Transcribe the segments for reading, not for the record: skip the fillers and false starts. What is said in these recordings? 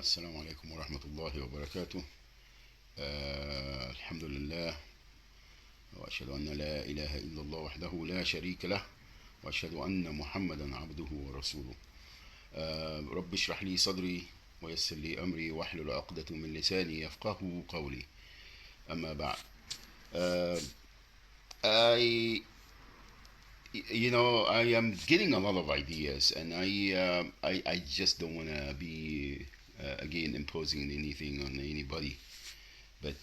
السلام عليكم ورحمة الله وبركاته. الحمد لله، وأشهد أن لا إله إلا الله وحده لا شريك له، وأشهد أن محمدا عبده ورسوله. رب اشرح لي صدري ويسر لي أمري واحلل عقدة من لساني يفقه قولي. أما بعد. uh, I I am getting a lot of ideas, and I just don't want to be again imposing anything on anybody. But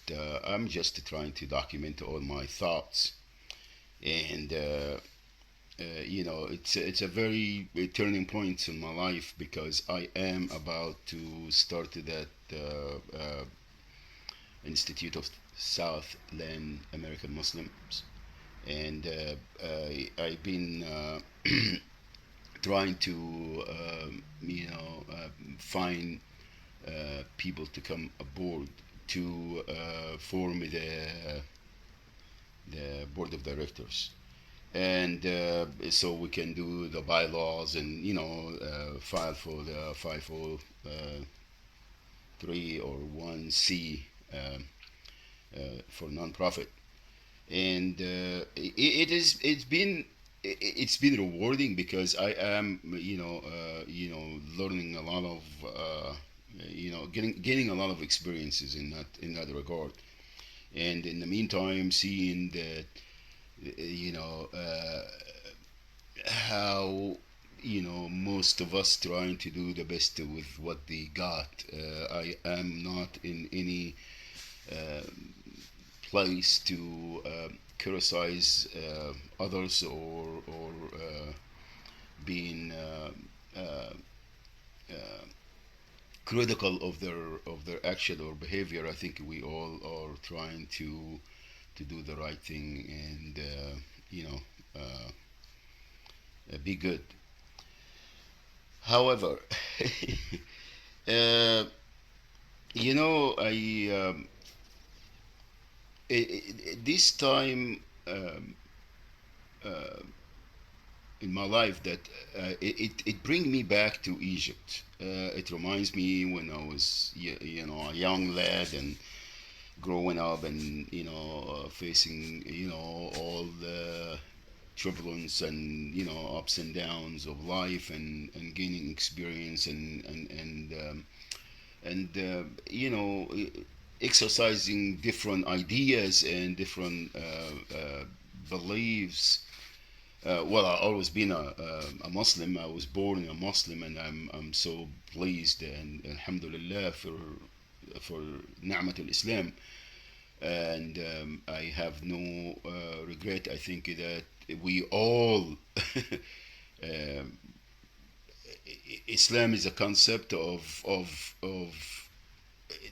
I'm just trying to document all my thoughts, and it's a very turning point in my life because I am about to start that Institute of Southland American Muslims, and I've been trying to find people to come aboard to form the board of directors, and so we can do the bylaws and file for the 503 or 1C for nonprofit. And it's been rewarding because I am learning a lot of getting a lot of experiences in that regard. And in the meantime, seeing that how most of us trying to do the best with what they got. I am not in any uh, place to criticize others or being uh, critical of their action or behavior. I think we all are trying to do the right thing and you know be good. However, uh, I this time uh, in my life that it brings me back to Egypt. It reminds me when I was a young lad and growing up and facing all the turbulence and ups and downs of life and gaining experience and exercising different ideas and different beliefs. Well, I always been a Muslim. I was born a Muslim, and I'm so pleased and alhamdulillah for Ni'mat al-Islam. And I have no regret. I think that we all um, Islam is a concept of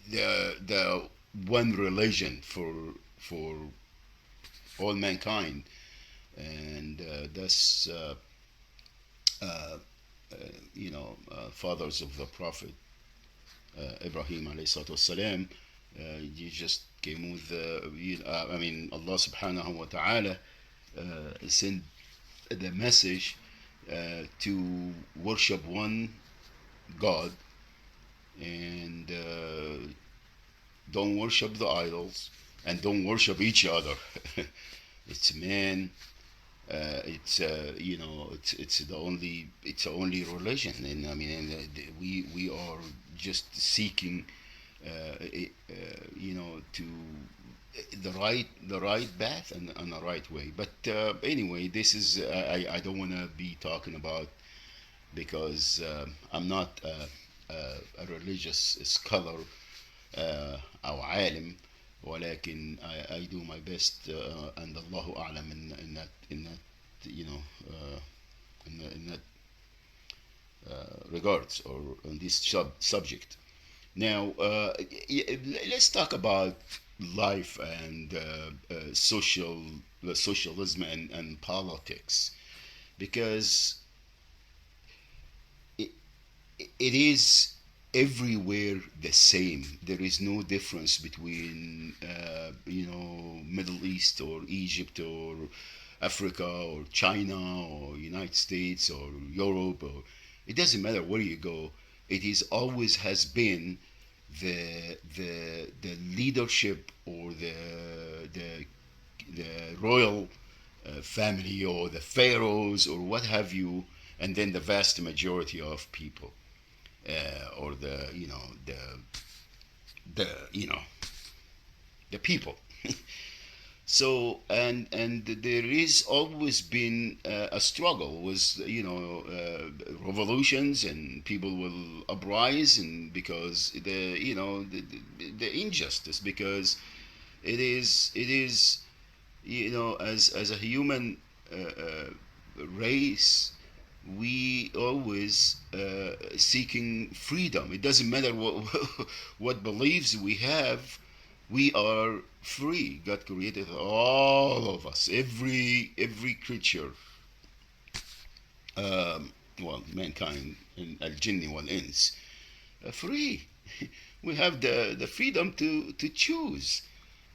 the one religion for all mankind, and thus uh, fathers of the Prophet Ibrahim alayhi salatu wasalam. You just came with I mean, Allah subhanahu wa ta'ala sent the message to worship one God and don't worship the idols and don't worship each other. It's man. It's the only religion, and I mean, and we are just seeking, to the right path and the right way. But anyway, this is I don't want to be talking about because I'm not a religious scholar أو عالم, ولكن I do my best and الله أعلم in that you know in that regards or on this subject. Now let's talk about life and socialism and politics, because it, it is everywhere the same. There is no difference between Middle East or Egypt or Africa or China or United States or Europe, or it doesn't matter where you go. it is always has been the leadership or the royal family or the pharaohs or what have you, and then the vast majority of people, or the you know the people. So and there is always been a struggle with revolutions, and people will uprise, and because the injustice, because it is as a human race, we always seeking freedom. It doesn't matter what what beliefs we have. We are free. God created all of us, every creature, well, mankind and al jinni wal ins, free. We have the freedom to choose,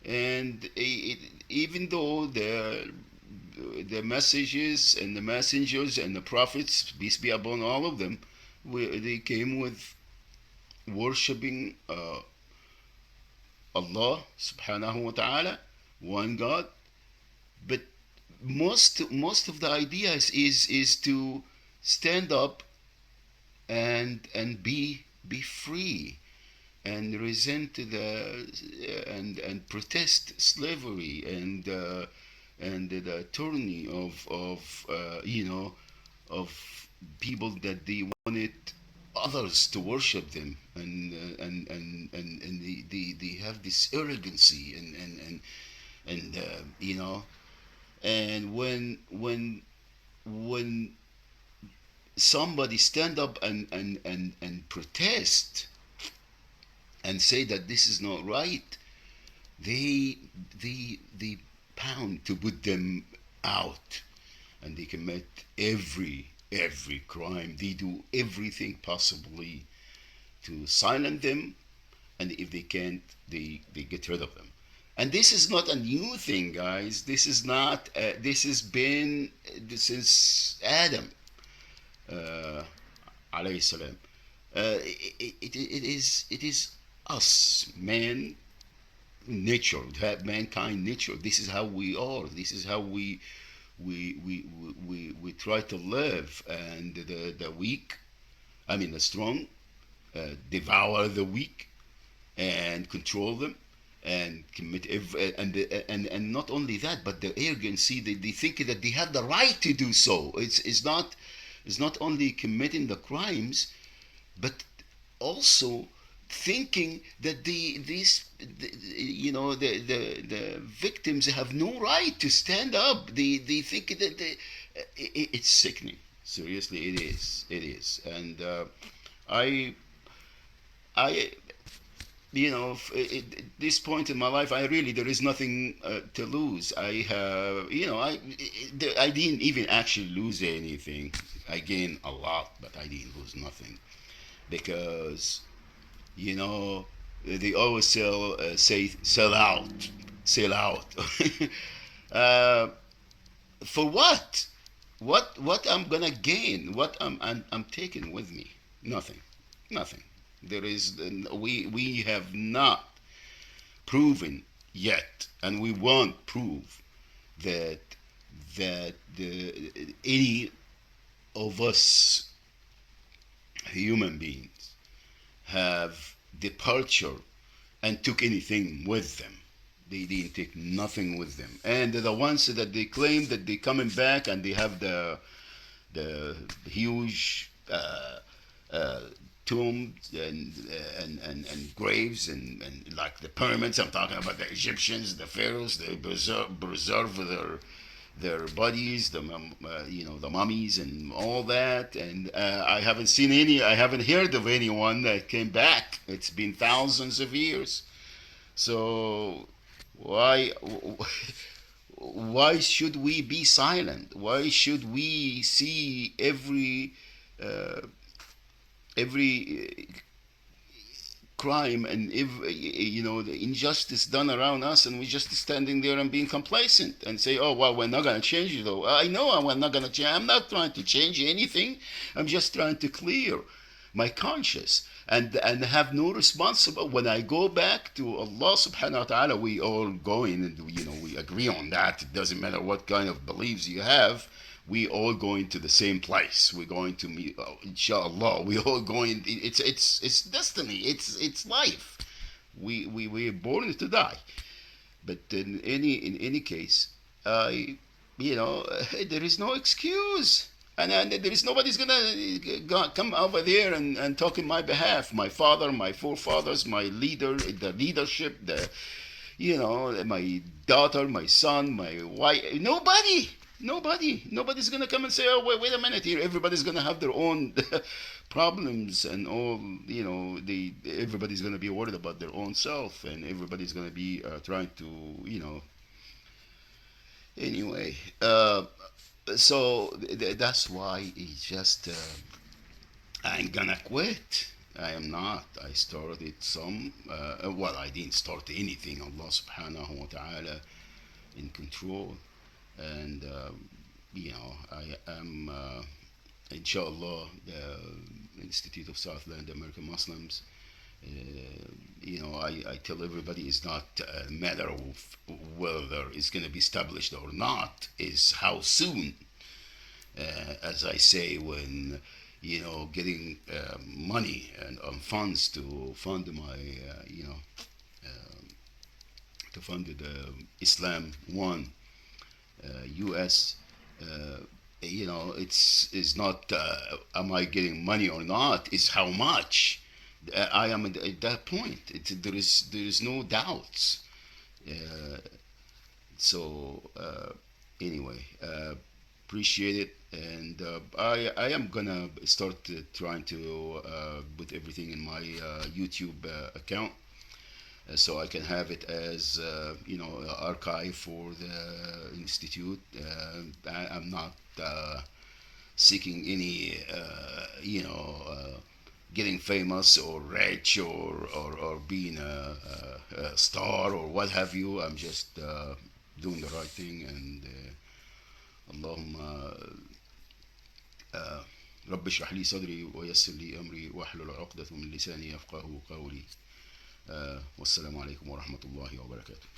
and even though the messages and the messengers and the prophets, peace be upon all of them, they came with worshiping Allah subhanahu wa ta'ala, one God. But most of the ideas is to stand up and be free, and resent and protest slavery, and the tyranny of people that they wanted others to worship them, and they have this arrogancy, and and when somebody stand up and protest and say that this is not right, they they pound to put them out, and they commit every crime. They do everything possibly to silence them, and if they can't, they get rid of them. And this is not a new thing, guys. This is not. This has been since Adam, uh, alayhi salam. It is us, man, nature, that mankind nature. This is how we are. This is how we try to live, and the weak, I mean the strong, devour the weak and control them, and commit and not only that, but the arrogancy, they think that they have the right to do so. It's not only committing the crimes, but also thinking that the victims have no right to stand up. They think that it's sickening. Seriously, it is. And I I at this point in my life, I really, there is nothing to lose. I have, I didn't even actually lose anything. I gained a lot, but I didn't lose nothing, because you know they always say sell out, sell out. uh, for what? What I'm gonna gain? What I'm taking with me? Nothing, nothing. There is we have not proven yet, and we won't prove that any of us human beings have departure and took anything with them. They didn't take nothing with them. And the ones that they claim that they coming back and they have the huge tombs and graves, and like the pyramids. I'm talking about the Egyptians, the pharaohs. They preserve their bodies, the mummies and all that. And I haven't seen any. I haven't heard of anyone that came back. It's been thousands of years. So why why should we be silent? Why should we see uh, every crime and the injustice done around us, and we're just standing there and being complacent and say, oh well, we're not going to change it? Though I know I'm not going to change. I'm not trying to change anything. I'm just trying to clear. my conscience, and have no responsible. When I go back to Allah subhanahu wa ta'ala, we all going, and we agree on that. It doesn't matter what kind of beliefs you have. We all going to the same place. We're going to meet, inshallah. We all going. It's destiny. It's life. We're born to die. But in any case, there is no excuse, and there is nobody's gonna come over there and talk in my behalf. My father, my forefathers, my leader, the leadership, my daughter, my son, my wife. Nobody's gonna come and say, "Oh, wait a minute here." Everybody's gonna have their own problems, and all. Everybody's gonna be worried about their own self, and everybody's gonna be trying to, anyway. So that's why it's just I ain't gonna quit. I am not. I started some. Well, I didn't start anything. Allah Subhanahu wa Taala in control, and I am. Inshallah, the Institute of Southland American Muslims. I tell everybody it's not a matter of whether it's going to be established or not, is how soon. As I say, when getting money and funds to fund my, to fund the Islam One U.S. It's not am I getting money or not? It's how much. I am at that point. There is no doubts. Uh, so anyway, appreciate it, and I am gonna start trying to put everything in my YouTube account, so I can have it as archive for the institute. I'm not seeking any getting famous or rich or being a star or what have you. I'm just doing the right thing, and اللهم رب اشرح لي صدري ويسر لي أمري واحلل عقدة من لساني يفقه قولي. والسلام عليكم ورحمة الله وبركاته.